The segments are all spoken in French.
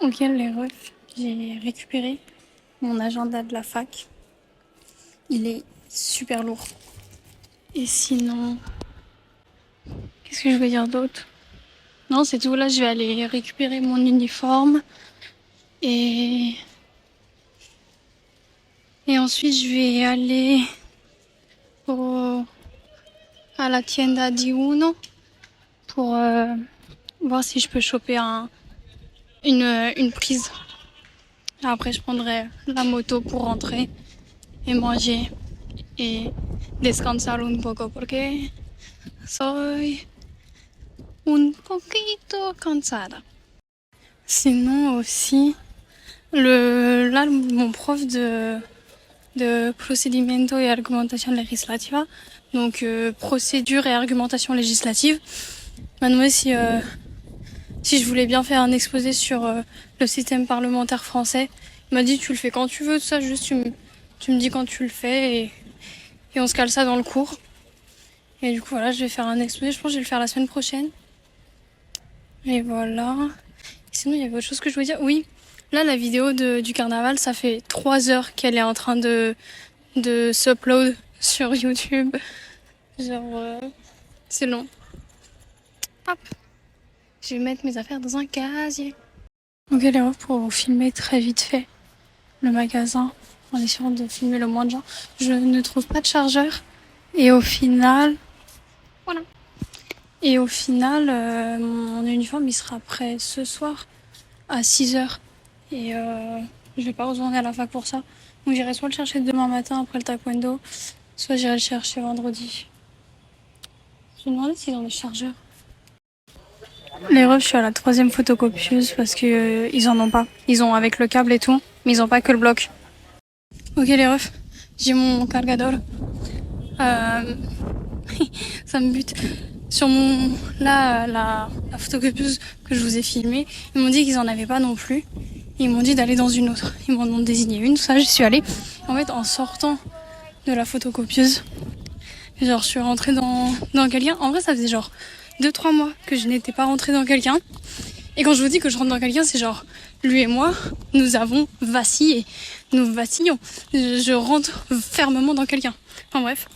Ok les refs, j'ai récupéré mon agenda de la fac. Il est super lourd. Et sinon, qu'est-ce que je veux dire d'autre? Non, c'est tout. Là, je vais aller récupérer mon uniforme. Et, et ensuite, je vais aller à la tienda di Uno pour voir si je peux choper une prise. Après, je prendrai la moto pour rentrer et manger et descansar un poco porque soy un poquito cansada. Sinon aussi, là, mon prof de procedimiento y argumentación legislativa, donc procédure et argumentation législative, m'a demandé si je voulais bien faire un exposé sur le système parlementaire français. Il m'a dit tu le fais quand tu veux, tout ça, juste tu me dis quand tu le fais et on se cale ça dans le cours. Et du coup voilà, je vais faire un exposé, je pense que je vais le faire la semaine prochaine. Et voilà. Sinon il y avait autre chose que je voulais dire. Oui, là la vidéo du carnaval, ça fait 3 heures qu'elle est en train de s'upload sur YouTube. Genre c'est long. Hop. Je vais mettre mes affaires dans un casier. Ok les refs, pour vous filmer très vite fait le magasin en essayant de filmer le moins de gens. Je ne trouve pas de chargeur et au final, voilà. Et au final, mon uniforme il sera prêt ce soir à 6h et je vais pas retourner à la fac pour ça. Donc j'irai soit le chercher demain matin après le taekwondo, soit j'irai le chercher vendredi. Je me demandais s'ils ont des chargeurs. Les refs, je suis à la 3e photocopieuse parce que ils en ont pas. Ils ont avec le câble et tout, mais ils ont pas que le bloc. Ok les refs, j'ai mon cargador. Ça me bute. Sur la photocopieuse que je vous ai filmée, ils m'ont dit qu'ils en avaient pas non plus. Ils m'ont dit d'aller dans une autre. Ils m'en ont désigné une, tout ça, j'y suis allée. En fait, en sortant de la photocopieuse, genre je suis rentrée dans quelqu'un. En vrai, ça faisait genre 2-3 mois que je n'étais pas rentrée dans quelqu'un. Et quand je vous dis que je rentre dans quelqu'un, c'est genre lui et moi, nous avons vacillé. Nous vacillons. Je rentre fermement dans quelqu'un. Enfin bref.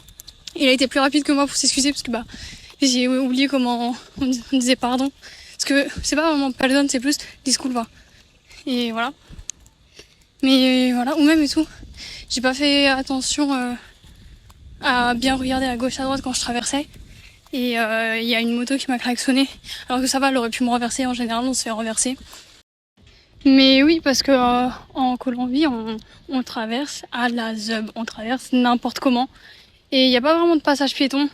Il a été plus rapide que moi pour s'excuser parce que j'ai oublié comment on disait pardon. Parce que c'est pas vraiment pardon, c'est plus disculpa. Et voilà. Mais voilà, ou même et tout. J'ai pas fait attention à bien regarder à gauche à droite quand je traversais. Et il y a une moto qui m'a klaxonné. Alors que ça va, elle aurait pu me renverser. En général, on se fait renverser. Mais oui, parce que en Colombie, on traverse à la zeub. On traverse n'importe comment. Et il n'y a pas vraiment de passage piéton.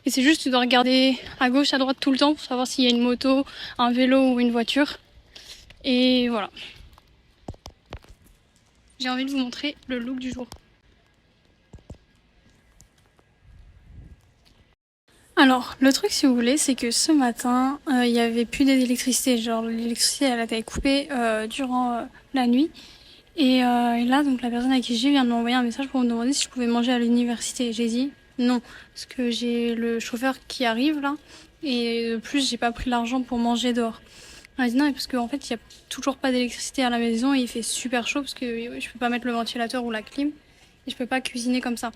Et c'est juste, tu dois regarder à gauche, à droite tout le temps pour savoir s'il y a une moto, un vélo ou une voiture. Et voilà. J'ai envie de vous montrer le look du jour. Alors, le truc, si vous voulez, c'est que ce matin, il y avait plus d'électricité. Genre, l'électricité, elle a été coupée durant la nuit. Et là, donc, la personne à qui j'ai vient de m'envoyer un message pour me demander si je pouvais manger à l'université. J'ai dit non, parce que j'ai le chauffeur qui arrive là. Et de plus, j'ai pas pris l'argent pour manger dehors. Elle a dit non, parce qu'en fait, il y a toujours pas d'électricité à la maison et il fait super chaud parce que je peux pas mettre le ventilateur ou la clim. Et je peux pas cuisiner comme ça.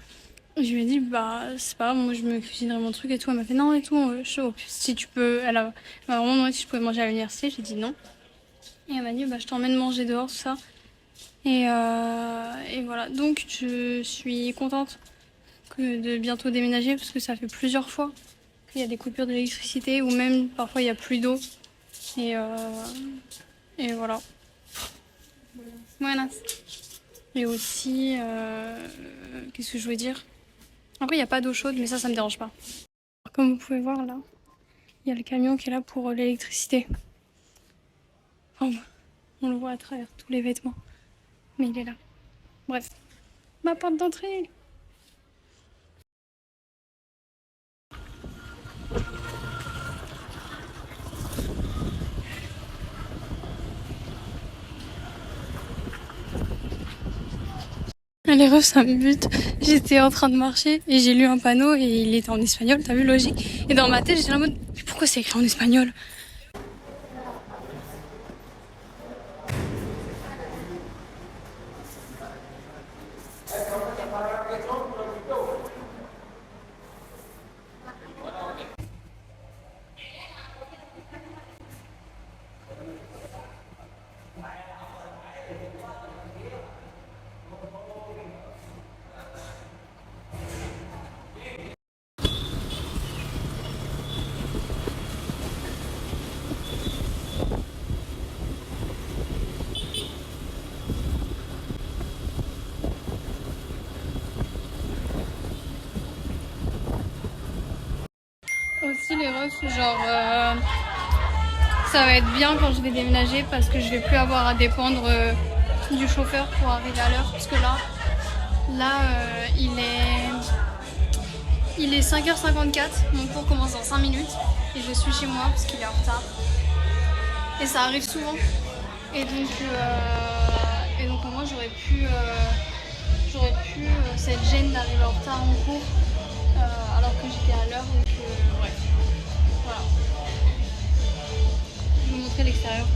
Je lui ai dit, bah, c'est pas grave, moi je me cuisinerai mon truc et tout. Elle m'a fait non et tout, chaud. Si tu peux, elle m'a vraiment demandé si je pouvais manger à l'université. J'ai dit non. Et elle m'a dit, bah, je t'emmène manger dehors, tout ça. Et voilà. Donc, je suis contente de bientôt déménager parce que ça fait plusieurs fois qu'il y a des coupures d'électricité ou même parfois il y a plus d'eau. Et, et voilà. Buenas. Et aussi, qu'est-ce que je voulais dire? Après, il n'y a pas d'eau chaude, mais ça me dérange pas. Comme vous pouvez voir là, il y a le camion qui est là pour l'électricité. Enfin, on le voit à travers tous les vêtements, mais il est là. Bref, ma porte d'entrée. Les refs, ça me bute. J'étais en train de marcher et j'ai lu un panneau et il était en espagnol, t'as vu, logique. Et dans ma tête, j'étais en mode, mais pourquoi c'est écrit en espagnol? Aussi les refs, genre ça va être bien quand je vais déménager parce que je vais plus avoir à dépendre du chauffeur pour arriver à l'heure parce que là il est 5h54, mon cours commence dans 5 minutes et je suis chez moi parce qu'il est en retard. Et ça arrive souvent. Et donc moi j'aurais pu cette gêne d'arriver en retard en cours alors que j'étais à l'heure. Donc bref, voilà. Je vais vous montrer l'extérieur.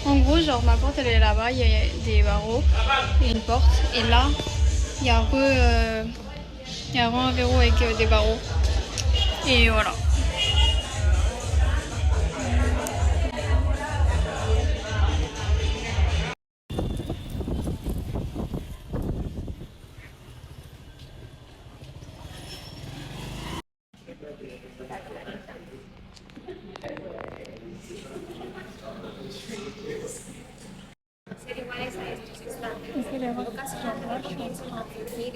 En gros, genre ma porte elle est là-bas, il y a des barreaux et une porte. Et là, il y a un verrou avec des barreaux. Et voilà. Ok, les refs, genre là, je suis en train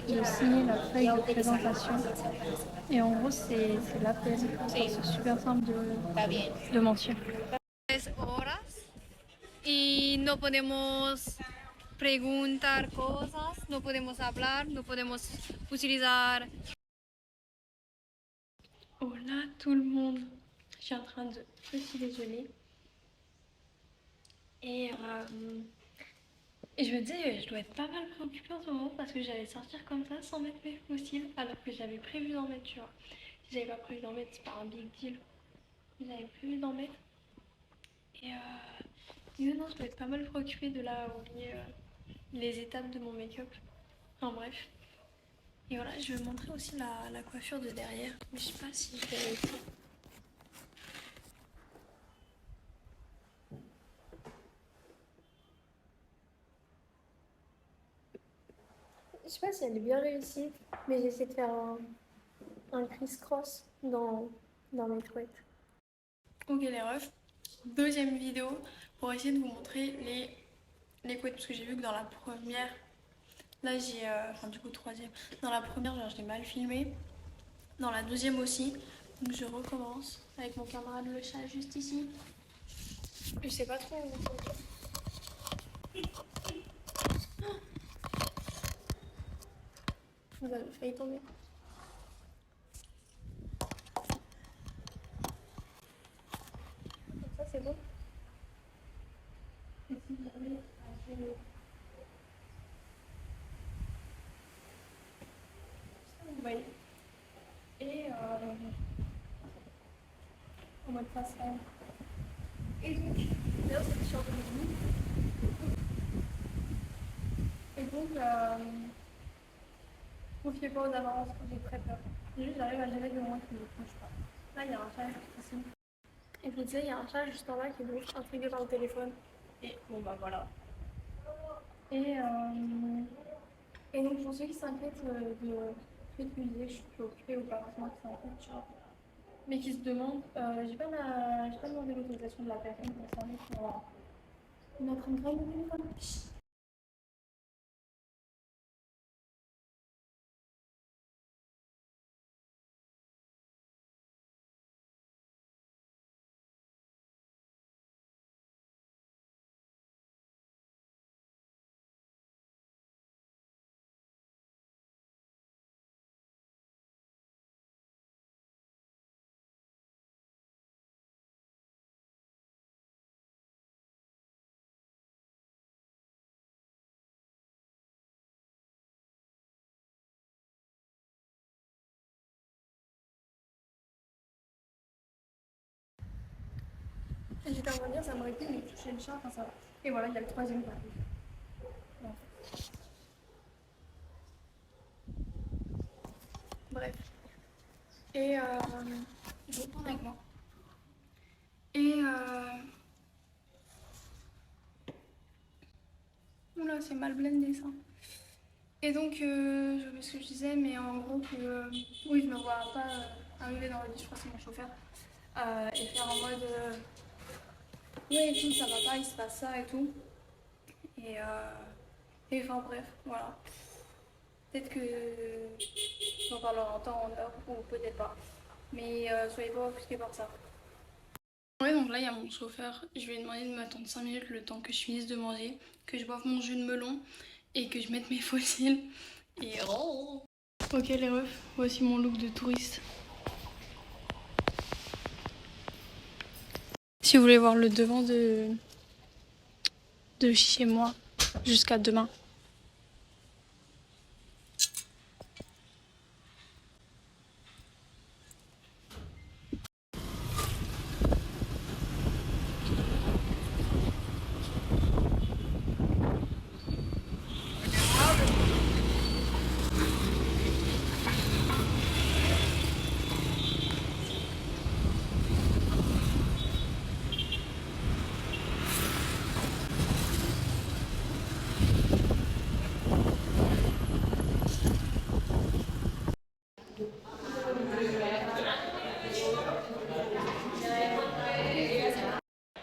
de signer la feuille de présentation. Et en gros, c'est l'APL. C'est super simple de mentir. 3 horas y no podemos preguntar cosas, no podemos hablar, no podemos utilizar. Hola tout le monde. Je suis en train de petit déjeuner. Et je me disais, je dois être pas mal préoccupée en ce moment parce que j'allais sortir comme ça sans mettre mes fossiles alors que j'avais prévu d'en mettre, tu vois. Si j'avais pas prévu d'en mettre, c'est pas un big deal. J'avais prévu d'en mettre. Et non, je dois être pas mal préoccupée de là où les étapes de mon make-up. Enfin bref. Et voilà, je vais vous montrer aussi la coiffure de derrière. Mais je sais pas si je vais réussir. Je sais pas si elle est bien réussie, mais j'essaie de faire un criss-cross dans mes couettes. Ok les refs, deuxième vidéo pour essayer de vous montrer les couettes parce que j'ai vu que dans la première, là j'ai, enfin du coup troisième, dans la première genre je l'ai mal filmé, dans la deuxième aussi, donc je recommence avec mon camarade le chat juste ici. Je sais pas trop où. Vous avez failli tomber. Ça c'est bon. Et si vous voulez, vous voyez. Et en mode façade. Et donc, là c'est sur le lit. Et donc, confiez pas aux avances, j'ai très peur. Juste j'arrive à gérer du moment qui ne me touche pas. Là il y a un chat ici. Et je vous disais, il y a un chat juste en bas qui est donc intrigué par le téléphone. Et bon bah voilà. Et, euh, et donc pour ceux qui s'inquiètent de préciser que je suis occupée ou pas forcément qui s'inquiètent, tu vois. Mais qui se demandent, j'ai pas demandé l'autorisation de la personne concernée pour mettre une grande téléphone. J'étais en train de dire, ça m'aurait plu, mais toucher le chat, enfin ça va. Et voilà, il y a le troisième pas. Bon. Bref. Et je vais reprendre avec moi. Et oula, c'est mal blendé ça. Et donc, je sais ce que je disais, mais en gros, que oui, je me vois pas arriver dans le lit, je crois que c'est mon chauffeur, et faire en mode ouais, et tout, ça va pas, il se passe ça et tout. Et enfin, bref, voilà. Peut-être que j'en parlerai en temps, en heure, ou peut-être pas. Mais soyez pas offusqués par ça. Ouais, donc là, il y a mon chauffeur. Je lui ai demandé de m'attendre 5 minutes le temps que je finisse de manger, que je boive mon jus de melon et que je mette mes fossiles. Et oh. Ok les refs, voici mon look de touriste. Si vous voulez voir le devant de chez moi jusqu'à demain.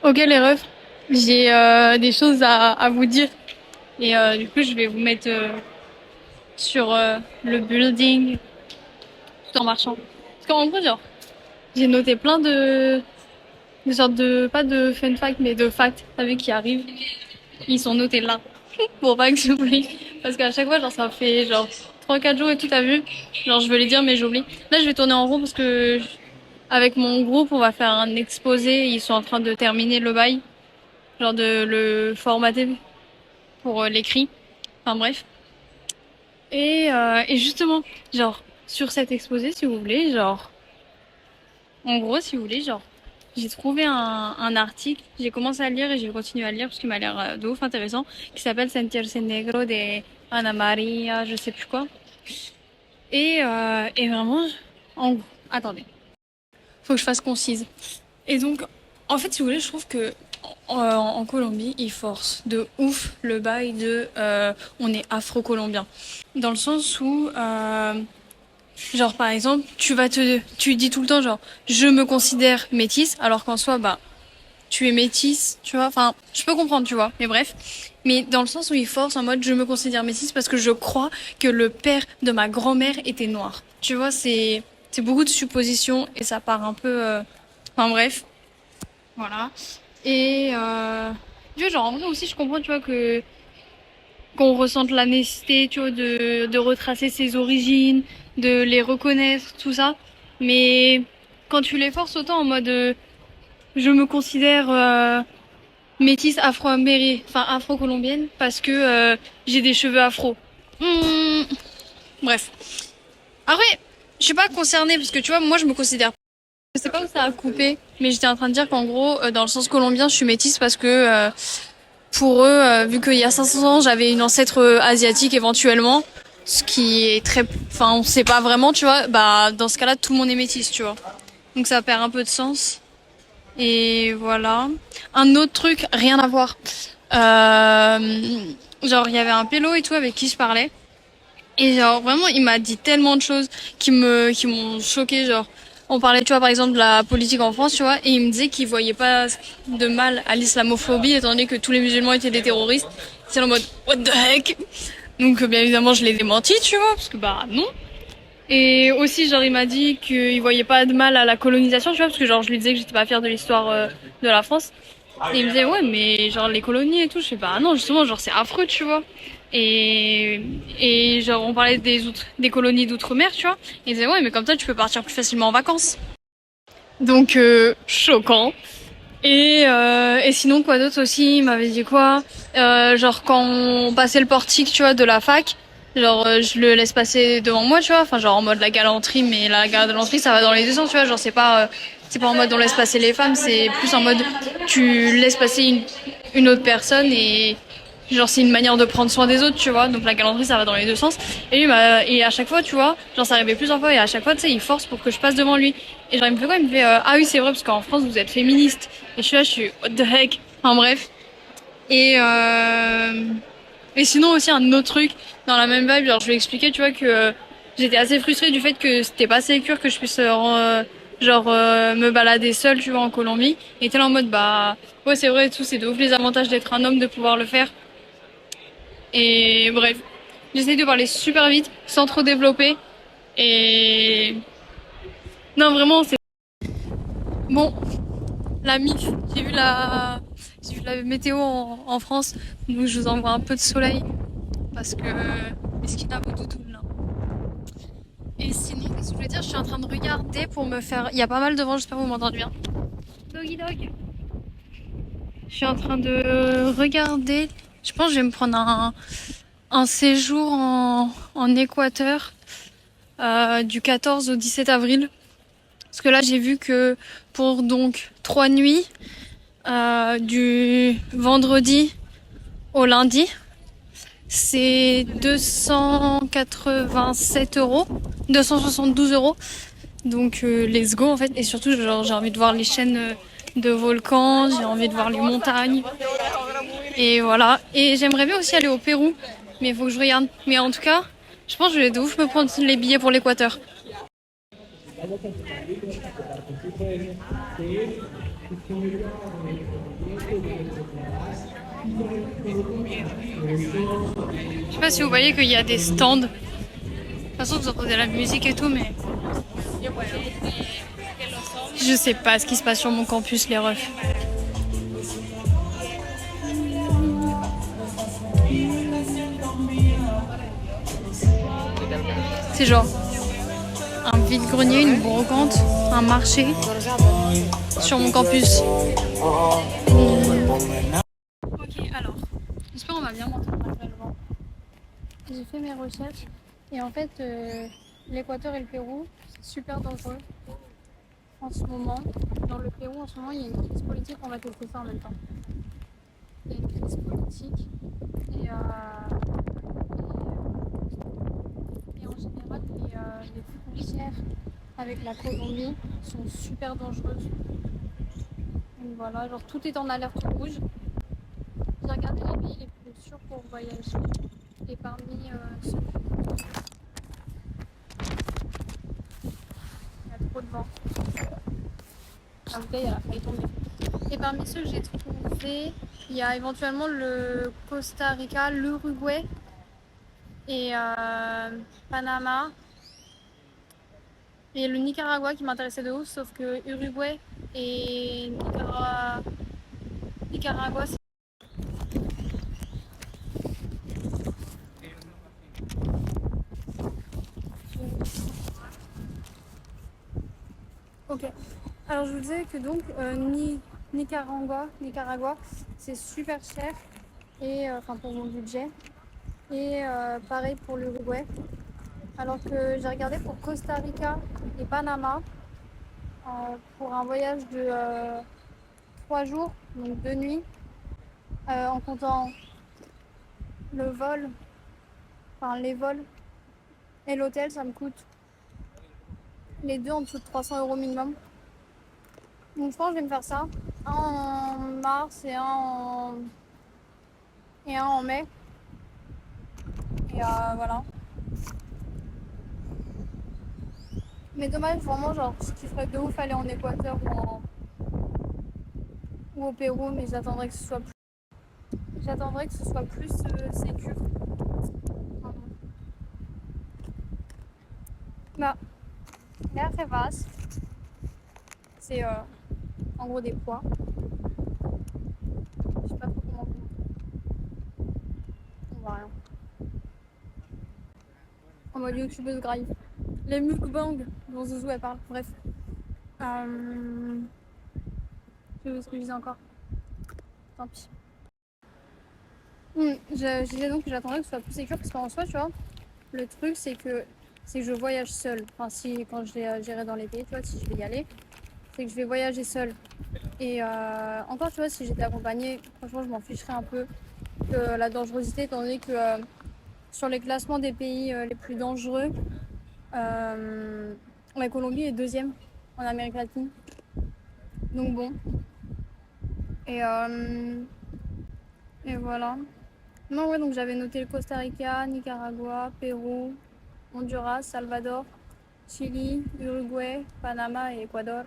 Ok les refs, j'ai des choses à vous dire. Et du coup je vais vous mettre sur le building tout en marchant. Parce qu'en gros genre, j'ai noté plein de sortes de, pas de fun fact, mais de facts, t'as vu, qui arrivent. Ils sont notés là. Pour pas que j'oublie. Parce qu'à chaque fois, genre, ça fait genre 3-4 jours et tout, t'as vu. Genre, je veux les dire, mais j'oublie. Là, je vais tourner en rond parce que avec mon groupe, on va faire un exposé. Ils sont en train de terminer le bail. Genre, de le formater pour l'écrit. Enfin, bref. Et justement, genre, sur cet exposé, si vous voulez, genre, en gros, si vous voulez, genre, j'ai trouvé un article, j'ai commencé à lire et j'ai continué à lire parce qu'il m'a l'air de ouf intéressant, qui s'appelle Sentirse Negro de Ana Maria, je sais plus quoi. Et vraiment, en... attendez, faut que je fasse concise. Et donc, en fait, si vous voulez, je trouve que en Colombie, ils forcent de ouf le bail de on est afro-colombien. Dans le sens où genre par exemple, tu dis tout le temps genre je me considère métisse alors qu'en soi bah tu es métisse, tu vois. Enfin, je peux comprendre, tu vois. Mais bref, mais dans le sens où il force en mode je me considère métisse parce que je crois que le père de ma grand-mère était noir. Tu vois, c'est beaucoup de suppositions et ça part un peu enfin bref, voilà. Et tu vois genre en vrai aussi je comprends, tu vois, que qu'on ressente la nécessité, tu vois, de retracer ses origines, de les reconnaître, tout ça. Mais quand tu les forces autant en mode je me considère métisse afro-américaine, enfin afro-colombienne, parce que j'ai des cheveux afro. Hmm, bref. Après, je suis pas concernée parce que tu vois, moi je me considère. Je sais pas où ça a coupé, mais j'étais en train de dire qu'en gros, dans le sens colombien, je suis métisse parce que pour eux, vu qu'il y a 500 ans, j'avais une ancêtre asiatique éventuellement, ce qui est très, enfin, on sait pas vraiment, tu vois. Bah, dans ce cas-là, tout le monde est métisse, tu vois. Donc ça perd un peu de sens. Et voilà. Un autre truc, rien à voir. Genre, il y avait un pélo et tout avec qui je parlais. Et genre, vraiment, il m'a dit tellement de choses qui m'ont choqué. Genre, on parlait, tu vois, par exemple, de la politique en France, tu vois, et il me disait qu'il voyait pas de mal à l'islamophobie, étant donné que tous les musulmans étaient des terroristes. C'est en mode, what the heck? Donc, bien évidemment, je l'ai démenti, tu vois, parce que bah, non. Et aussi, genre, il m'a dit qu'il voyait pas de mal à la colonisation, tu vois, parce que genre, je lui disais que j'étais pas fière de l'histoire de la France. Et il me disait, ouais, mais genre, les colonies et tout, je sais pas, non, justement, genre, c'est affreux, tu vois. Et, et genre, on parlait des colonies d'outre-mer, tu vois. Et il disait, ouais, mais comme ça, tu peux partir plus facilement en vacances. Donc, choquant. Et sinon, quoi d'autre aussi, il m'avait dit quoi? Genre, quand on passait le portique, tu vois, de la fac, genre, je le laisse passer devant moi, tu vois. Enfin, genre, en mode la galanterie, mais la galanterie, ça va dans les deux sens, tu vois. Genre, c'est pas en mode on laisse passer les femmes, c'est plus en mode tu laisses passer une autre personne et genre c'est une manière de prendre soin des autres, tu vois. Donc la galanterie ça va dans les deux sens. Et lui et à chack fois, tu vois, genre ça arrivait plusieurs fois et à chaque fois tu sais il force pour que je passe devant lui. Et genre il me fait quoi? Il me fait ah oui c'est vrai parce qu'en France vous êtes féministe. Et je suis là, je suis what the heck. Enfin bref. Et et sinon aussi un autre truc dans la même vibe, genre je lui ai expliqué, tu vois, que j'étais assez frustrée du fait que c'était pas sécure que je puisse me balader seule, tu vois, en Colombie. Et était là en mode bah ouais c'est vrai, tout c'est de ouf les avantages d'être un homme, de pouvoir le faire. Et bref, j'essaie de parler super vite, sans trop développer. Et non vraiment c'est bon. La MIF, j'ai vu la météo en France, donc je vous envoie un peu de soleil parce que est-ce qu'il a beau doudou là. Et sinon, qu'est-ce que je voulais dire? Je suis en train de regarder pour me faire. Il y a pas mal de vent, j'espère que vous m'entendez bien. Doggy dog. Je suis en train de regarder. Je pense que je vais me prendre un séjour en Équateur du 14 au 17 avril. Parce que là, j'ai vu que pour donc 3 nuits, du vendredi au lundi, c'est 287 euros, 272 euros. Donc let's go en fait. Et surtout, genre, j'ai envie de voir les chaînes de volcans, j'ai envie de voir les montagnes. Et voilà. Et j'aimerais bien aussi aller au Pérou, mais il faut que je regarde. Mais en tout cas, je pense que je vais de ouf me prendre les billets pour l'Équateur. Je sais pas si vous voyez qu'il y a des stands. De toute façon, vous entendez la musique et tout, mais je sais pas ce qui se passe sur mon campus, les refs. C'est genre un vide-grenier, une brocante, un marché sur mon campus. Ok, alors, j'espère qu'on va bien m'entendre malgré le vent. J'ai fait mes recherches et en fait, l'Équateur et le Pérou, c'est super dangereux en ce moment. Dans le Pérou, en ce moment, il y a une crise politique, on va tester ça en même temps. Il y a une crise politique et en général, les frontières avec la Colombie sont super dangereuses. Donc voilà, genre tout est en alerte rouge. J'ai regardé les pays les plus sûrs pour voyager et parmi ceux... Il y a trop de vent. La bouteille elle a failli tomber. Et parmi ceux que j'ai trouvés, il y a éventuellement le Costa Rica, l'Uruguay et Panama et le Nicaragua qui m'intéressait de ouf, sauf que Uruguay et Nicaragua c'est... Ok. Alors je vous disais que donc Nicaragua, c'est super cher et enfin pour mon budget et pareil pour l'Uruguay. Alors que j'ai regardé pour Costa Rica et Panama pour un voyage de 3 jours, donc 2 nuits, en comptant le vol, enfin les vols et l'hôtel, ça me coûte les deux en dessous de 300 euros minimum. Donc je pense que je vais me faire ça. Un en mars et un en mai. Et voilà. Mais dommage, vraiment, genre, ce qui ferait de ouf aller en Équateur ou au Pérou, mais j'attendrai que ce soit plus sécure. Pardon. Bah, l'air très vaste. C'est en gros des pois. Je sais pas trop comment vous... On voit rien. En mode youtubeuse grave. Les mukbangs dont Zouzou elle parle. Bref. Je sais ce que je disais encore. Tant pis. Je disais donc que j'attendrais que ce soit plus sécure parce qu'en soi, tu vois, le truc c'est que je voyage seule. Enfin, si quand j'irai dans les pays, tu vois, si je vais y aller, c'est que je vais voyager seule. Et encore, tu vois, si j'étais accompagnée, franchement, je m'en ficherais un peu de la dangerosité, étant donné que sur les classements des pays les plus dangereux, la Colombie est deuxième en Amérique latine. Donc bon. Et, euh, et voilà. Non, ouais, donc j'avais noté le Costa Rica, Nicaragua, Pérou, Honduras, Salvador, Chili, Uruguay, Panama et Équateur.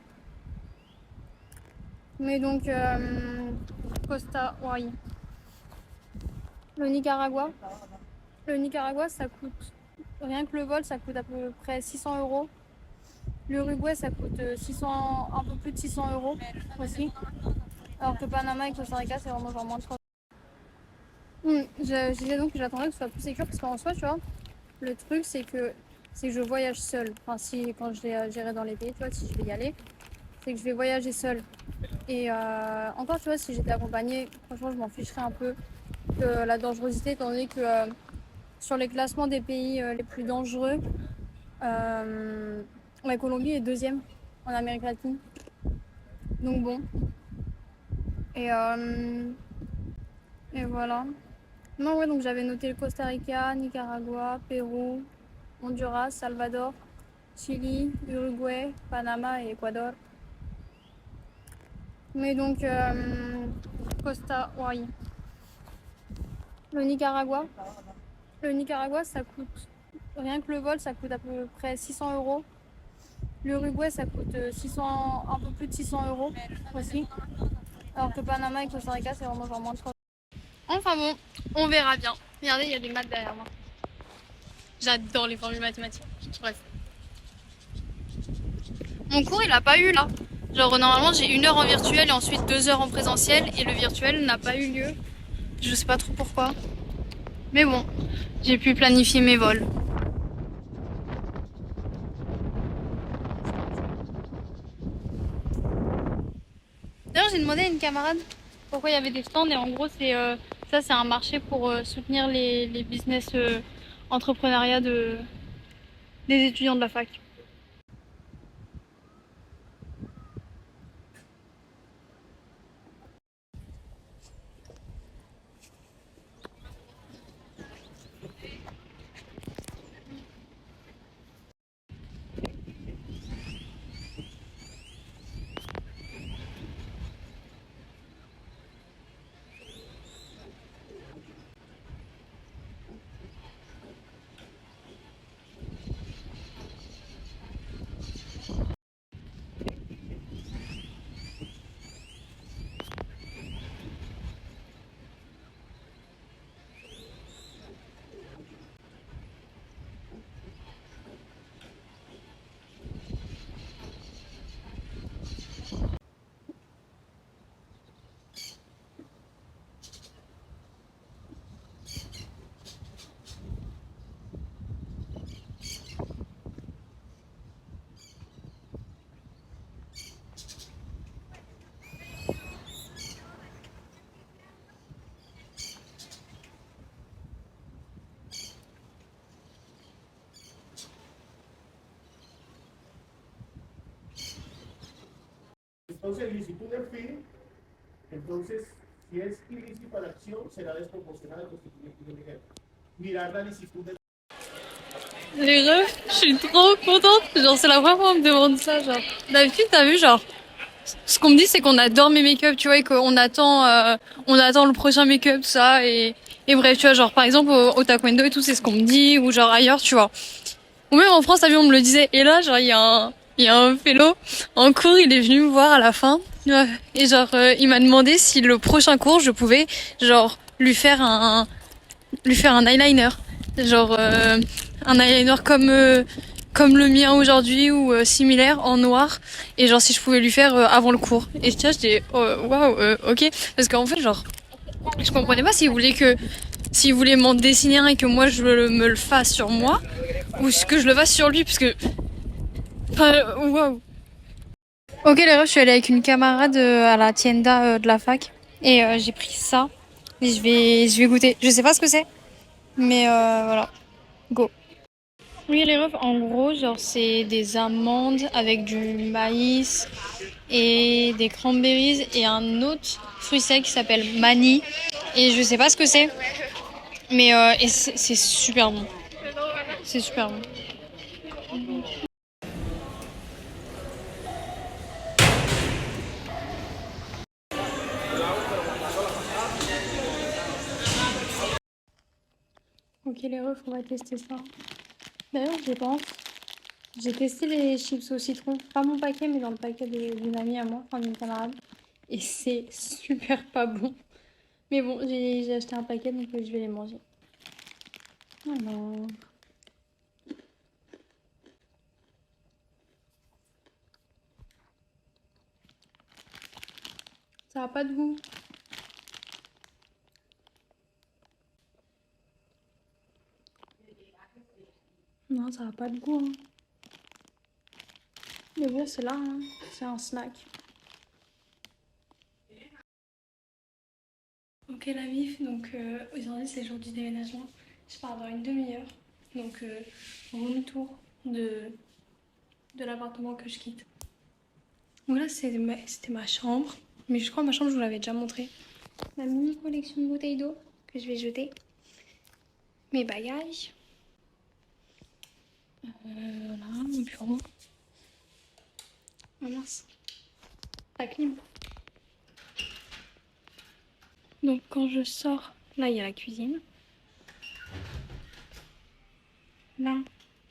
Mais donc, oui. Le Nicaragua. Le Nicaragua, ça coûte, rien que le vol, ça coûte à peu près 600 euros. L'Uruguay, ça coûte 600, un peu plus de 600 euros aussi. Alors que Panama et Costa Rica, c'est vraiment genre moins de 300. Je disais donc que j'attendais que ce soit plus sécure parce qu'en soi, tu vois, le truc, c'est que je voyage seule. Enfin, si, quand j'irai dans les pays, tu vois, si je vais y aller, c'est que je vais voyager seule. Et encore, tu vois, si j'étais accompagnée, franchement, je m'en ficherais un peu de la dangerosité, étant donné que sur les classements des pays les plus dangereux, la Colombie est deuxième en Amérique latine. Donc bon. Et, et voilà. Non, ouais, donc j'avais noté le Costa Rica, Nicaragua, Pérou, Honduras, Salvador, Chili, Uruguay, Panama et Équateur. Mais donc, oui. Le Nicaragua. Le Nicaragua, ça coûte, rien que le vol, ça coûte à peu près 600 euros. L'Uruguay, ça coûte 600, un peu plus de 600 euros aussi. Alors que Panama et Costa Rica, c'est vraiment genre moins de 300. Enfin bon, on verra bien. Regardez, il y a des maths derrière moi. J'adore les formules mathématiques. Bref. Mon cours, il a pas eu là. Genre, normalement, j'ai 1 heure en virtuel et ensuite 2 heures en présentiel. Et le virtuel n'a pas eu lieu. Je sais pas trop pourquoi. Mais bon, j'ai pu planifier mes vols. D'ailleurs, j'ai demandé à une camarade pourquoi il y avait des stands. Et en gros, ça, c'est un marché pour soutenir les business entrepreneuriat des étudiants de la fac. Entonces, licitud del fin, entonces, si es ilícita la acción, será desproporcional al constituyente de nivel. Mirar la licitud del. Les refs, je suis trop contente. Genre, c'est la première fois qu'on me demande ça. Genre, d'habitude, t'as vu, genre, ce qu'on me dit, c'est qu'on adore mes make-up, tu vois, et on attend le prochain make-up, tout ça. Et bref, tu vois, genre, par exemple, au taekwondo et tout, c'est ce qu'on me dit, ou genre ailleurs, tu vois. Ou même en France, t'as vu, on me le disait. Et là, genre, il y a un fellow en cours, il est venu me voir à la fin. Et genre, il m'a demandé si le prochain cours, je pouvais, genre, lui faire un eyeliner. Genre, un eyeliner comme le mien aujourd'hui ou similaire en noir. Et genre, si je pouvais lui faire avant le cours. Et tiens, j'étais, waouh, ok. Parce qu'en fait, genre, je comprenais pas s'il voulait m'en dessiner un et que moi je me le fasse sur moi ou que je le fasse sur lui parce que waouh. Ok les refs, je suis allée avec une camarade à la tienda de la fac et j'ai pris ça et je vais goûter. Je sais pas ce que c'est mais voilà, go. Oui les refs, en gros genre c'est des amandes avec du maïs et des cranberries et un autre fruit sec qui s'appelle mani. Et je sais pas ce que c'est, mais et c'est super bon. C'est super bon. Ok les refs, on va tester ça. D'ailleurs, je pense, j'ai testé les chips au citron. Pas mon paquet, mais dans le paquet d'une amie à moi, enfin d'une camarade. Et c'est super pas bon. Mais bon, j'ai acheté un paquet, donc je vais les manger. Alors... Ça a pas de goût. Non, ça a pas de goût. Hein. Mais bon, c'est là, hein. C'est un snack. Ok la mif, donc aujourd'hui c'est le jour du déménagement. Je pars dans une demi-heure. Donc room tour de l'appartement que je quitte. Donc là c'était ma chambre. Mais je crois que ma chambre je vous l'avais déjà montré. Ma mini collection de bouteilles d'eau que je vais jeter. Mes bagages. Voilà, mon bureau. Oh mince. La clim. Donc quand je sors, là il y a la cuisine. Là,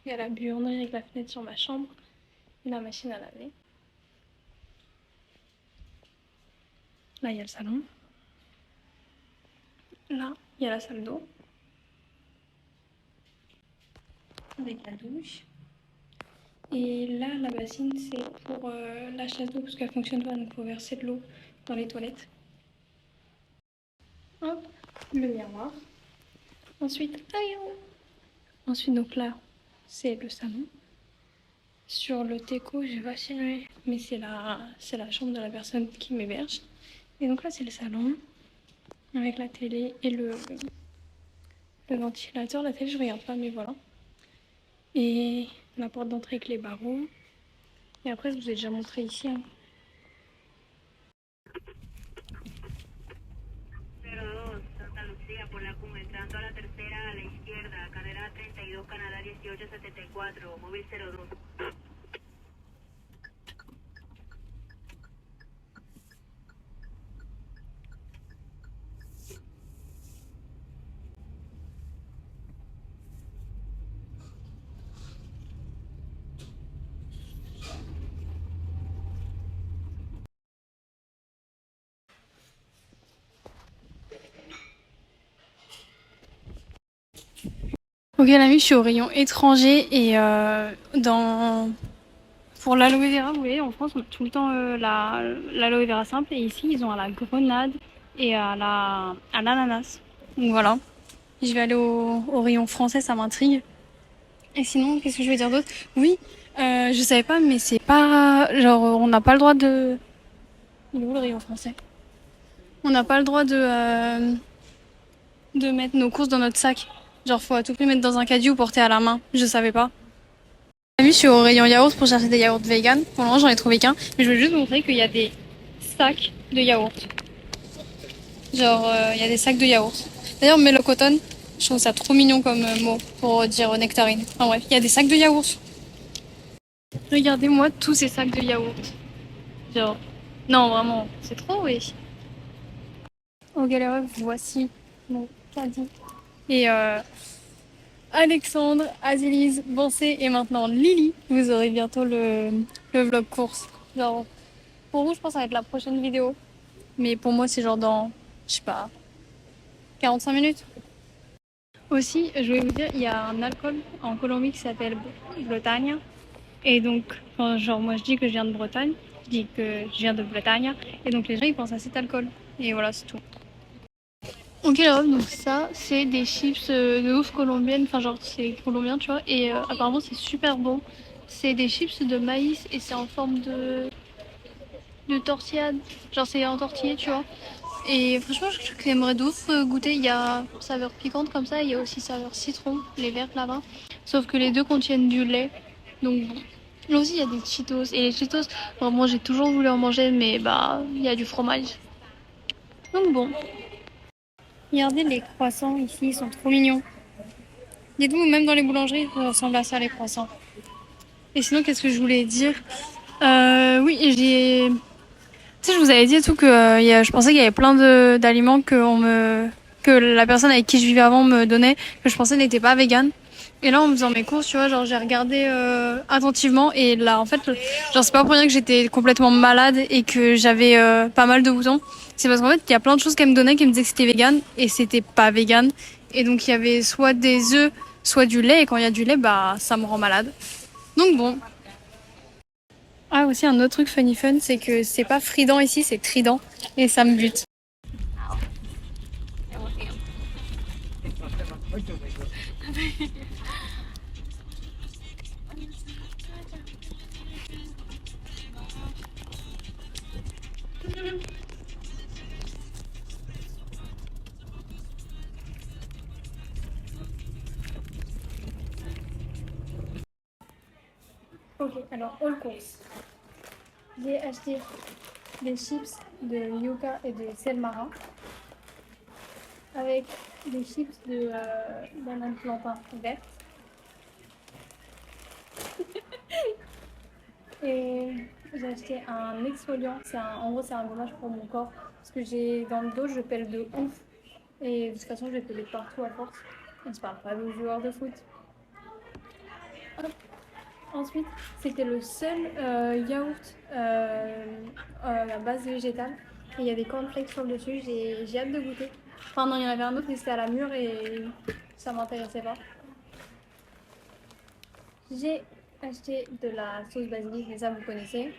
il y a la buanderie avec la fenêtre sur ma chambre. Et la machine à laver. Là, il y a le salon. Là, il y a la salle d'eau. Avec la douche. Et là, la bassine, c'est pour la chasse d'eau parce qu'elle fonctionne pas, donc il faut verser de l'eau dans les toilettes. Hop, le miroir. Ensuite, aïe. Ensuite, donc là, c'est le salon. Sur le teco, j'ai pas filmé, mais c'est la chambre de la personne qui m'héberge. Et donc là, c'est le salon avec la télé et le ventilateur. La télé, je regarde pas, mais voilà. Et la porte d'entrée avec les barreaux. Et après, je vous ai déjà montré ici. Hein. Por la CUM, entrando a la tercera a la izquierda, carrera 32, Canadá 1874, móvil 02. Ok, la nuit, je suis au rayon étranger et pour l'aloe vera, vous voyez, en France, on a tout le temps l'aloe vera simple et ici, ils ont à la grenade et à l'ananas. Donc voilà, je vais aller au rayon français, ça m'intrigue. Et sinon, qu'est-ce que je vais dire d'autre? Oui, je savais pas, mais c'est pas... Genre, on n'a pas le droit de... Il est où le rayon français? On n'a pas le droit de mettre nos courses dans notre sac. Genre, faut à tout prix mettre dans un caddie ou porter à la main. Je savais pas. Je suis au rayon yaourt pour chercher des yaourts vegan. Pour le moment, j'en ai trouvé qu'un. Mais je voulais juste vous montrer qu'il y a des sacs de yaourt. Genre, il y a des sacs de yaourt. D'ailleurs, Melocotton, je trouve ça trop mignon comme mot pour dire nectarine. Enfin bref, il y a des sacs de yaourt. Regardez-moi tous ces sacs de yaourt. Genre, non, vraiment, c'est trop, oui. Ok, les refs, voici mon caddie. Et Alexandre, Azélise, Bancé et maintenant Lily. Vous aurez bientôt le vlog course. Genre, pour vous, je pense que ça va être la prochaine vidéo. Mais pour moi, c'est genre dans, je sais pas, 45 minutes. Aussi, je voulais vous dire, il y a un alcool en Colombie qui s'appelle Bretagne. Et donc, quand genre moi je dis que je viens de Bretagne, je dis que je viens de Bretagne. Et donc les gens ils pensent à cet alcool. Et voilà, c'est tout. Ok, alors, donc ça, c'est des chips de ouf colombiennes. Enfin, genre, c'est colombien, tu vois. Et apparemment, c'est super bon. C'est des chips de maïs et c'est en forme de tortillade. Genre, c'est entortillé, tu vois. Et franchement, j'aimerais de ouf goûter. Il y a saveur piquante comme ça, il y a aussi saveur citron, les vertes là-bas. Sauf que les deux contiennent du lait. Donc, bon, Là aussi, il y a des Cheetos. Et les Cheetos, vraiment, j'ai toujours voulu en manger, mais bah, il y a du fromage. Donc bon. Regardez les croissants ici, ils sont trop mignons. Dites-vous, même dans les boulangeries, ça ressemble à ça, les croissants. Et sinon, qu'est-ce que je voulais dire? Oui, j'ai... Tu sais, je vous avais dit et tout que je pensais qu'il y avait plein d'aliments que la personne avec qui je vivais avant me donnait, que je pensais n'était pas vegan. Et là, en faisant mes courses, tu vois, genre, j'ai regardé attentivement et là, en fait, genre, c'est pas pour rien que j'étais complètement malade et que j'avais pas mal de boutons. C'est parce qu'en fait, il y a plein de choses qu'elle me donnait qui me disaient que c'était vegan et c'était pas vegan. Et donc, il y avait soit des œufs, soit du lait. Et quand il y a du lait, bah, ça me rend malade. Donc bon. Ah, aussi, un autre truc funny fun, c'est que c'est pas Frident ici, c'est Trident. Et ça me bute. Ok, alors, all course. J'ai acheté des chips de yucca et de sel marin avec des chips de banane plantain verte et j'ai acheté un exfoliant. En gros, c'est un gommage pour mon corps parce que j'ai dans le dos, je pèle de ouf et de toute façon, je vais peler partout à force. On ne parle pas de joueurs de foot. Hop. Ensuite, c'était le seul yaourt à base végétale. Et il y a des cornflakes sur le dessus. J'ai hâte de goûter. Enfin, non, il y en avait un autre, mais c'était à la mûre et ça m'intéressait pas. J'ai acheté de la sauce basilic, mais ça, vous connaissez.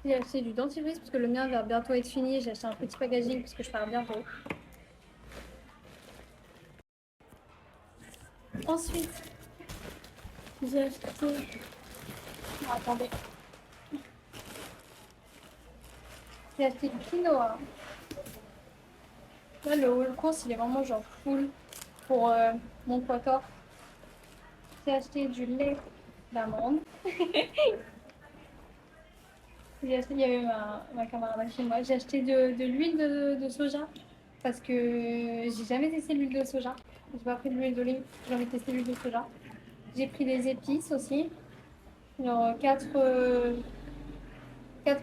J'ai acheté du dentifrice parce que le mien va bientôt être fini. J'ai acheté un petit packaging parce que je pars bientôt. Ensuite, j'ai acheté... Oh, attendez. J'ai acheté du quinoa. Là, le haul course, il est vraiment genre full pour mon poids corps. J'ai acheté du lait d'amande. Il y avait ma camarade chez moi. J'ai acheté de l'huile de soja parce que j'ai jamais testé l'huile de soja. J'ai pas pris de l'huile d'olive, j'ai envie de tester l'huile de soja. J'ai pris des épices aussi, genre quatre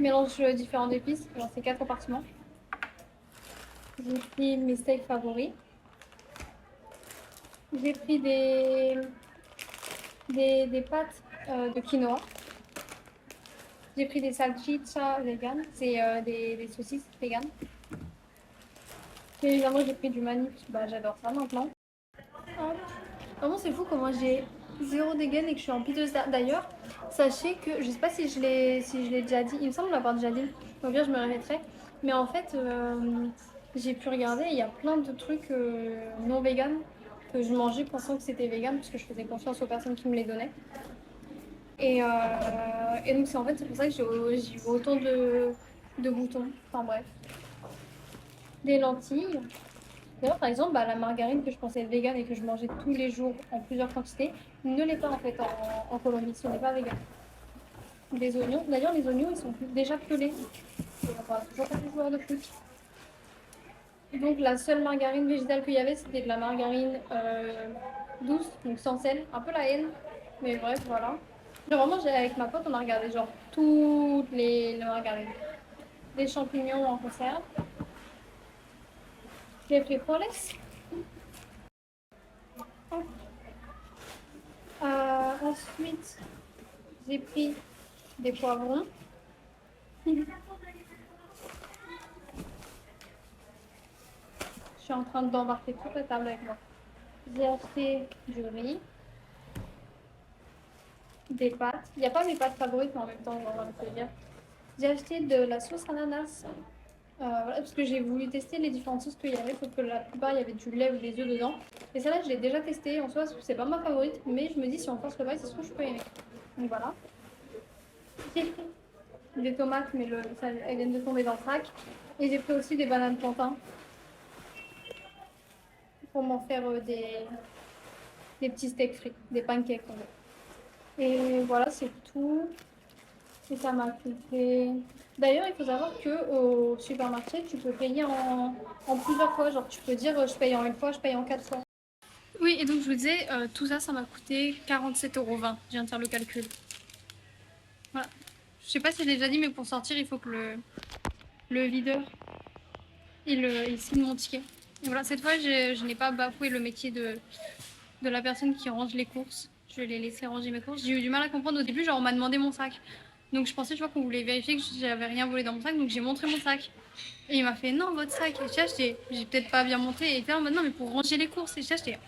mélanges différents d'épices, genre c'est 4 compartiments. J'ai pris mes steaks favoris. J'ai pris des pâtes de quinoa. J'ai pris des salchichas vegan, c'est des saucisses vegan. Et évidemment, j'ai pris du manif, bah, j'adore ça maintenant. Hop. Vraiment, c'est fou comment j'ai zéro dégaine et que je suis en piteuse. D'ailleurs, sachez que, je sais pas si je l'ai déjà dit, il me semble l'avoir déjà dit, donc bien je me répéterai. Mais en fait, j'ai pu regarder, il y a plein de trucs non vegan que je mangeais pensant que c'était vegan parce que je faisais confiance aux personnes qui me les donnaient. Et donc c'est pour ça que j'ai eu autant de boutons. Enfin bref. Des lentilles. D'ailleurs par exemple la margarine que je pensais être vegan et que je mangeais tous les jours en plusieurs quantités ne l'est pas en fait en Colombie, ce n'est pas vegan. Des oignons. D'ailleurs les oignons ils sont déjà pelés. Et on parle toujours pas des joueurs de foot. Donc la seule margarine végétale qu'il y avait c'était de la margarine douce, donc sans sel, un peu la haine. Mais bref voilà. Genre vraiment, avec ma pote, on a regardé genre toutes les margarines. Des champignons en conserve. J'ai pris frijoles. Ensuite, j'ai pris des poivrons. Je suis en train d'embarquer toute la table avec moi. J'ai acheté du riz, des pâtes. Il n'y a pas mes pâtes favorites, mais en même temps, on va te dire. J'ai acheté de la sauce ananas. Voilà, parce que j'ai voulu tester les différentes sauces qu'il y avait, sauf que la plupart il y avait du lait ou des œufs dedans. Et celle-là, je l'ai déjà testée. En soi, c'est pas ma favorite, mais je me dis si on force le bail, c'est ce que je peux aimer. Donc voilà. J'ai pris des tomates, mais elles viennent de tomber dans le sac. Et j'ai pris aussi des bananes plantain pour m'en faire des petits steaks frits, des pancakes en fait. Et voilà, c'est tout. Et ça m'a coûté. D'ailleurs, il faut savoir que au supermarché, tu peux payer en plusieurs fois. Genre, tu peux dire je paye en une fois, je paye en 4 fois. Oui, et donc je vous disais, tout ça, ça m'a coûté 47,20 €. Je viens de faire le calcul. Voilà. Je sais pas si je l'ai déjà dit, mais pour sortir, il faut que le videur il signe mon ticket. Et voilà, cette fois, je n'ai pas bafoué le métier de la personne qui range les courses. Je l'ai laissé ranger mes courses. J'ai eu du mal à comprendre au début, genre on m'a demandé mon sac. Donc je pensais, tu vois, qu'on voulait vérifier que j'avais rien volé dans mon sac, donc j'ai montré mon sac. Et il m'a fait non, votre sac. Et j'ai peut-être pas bien montré. Et il était en mode non, mais pour ranger les courses. Et j'étais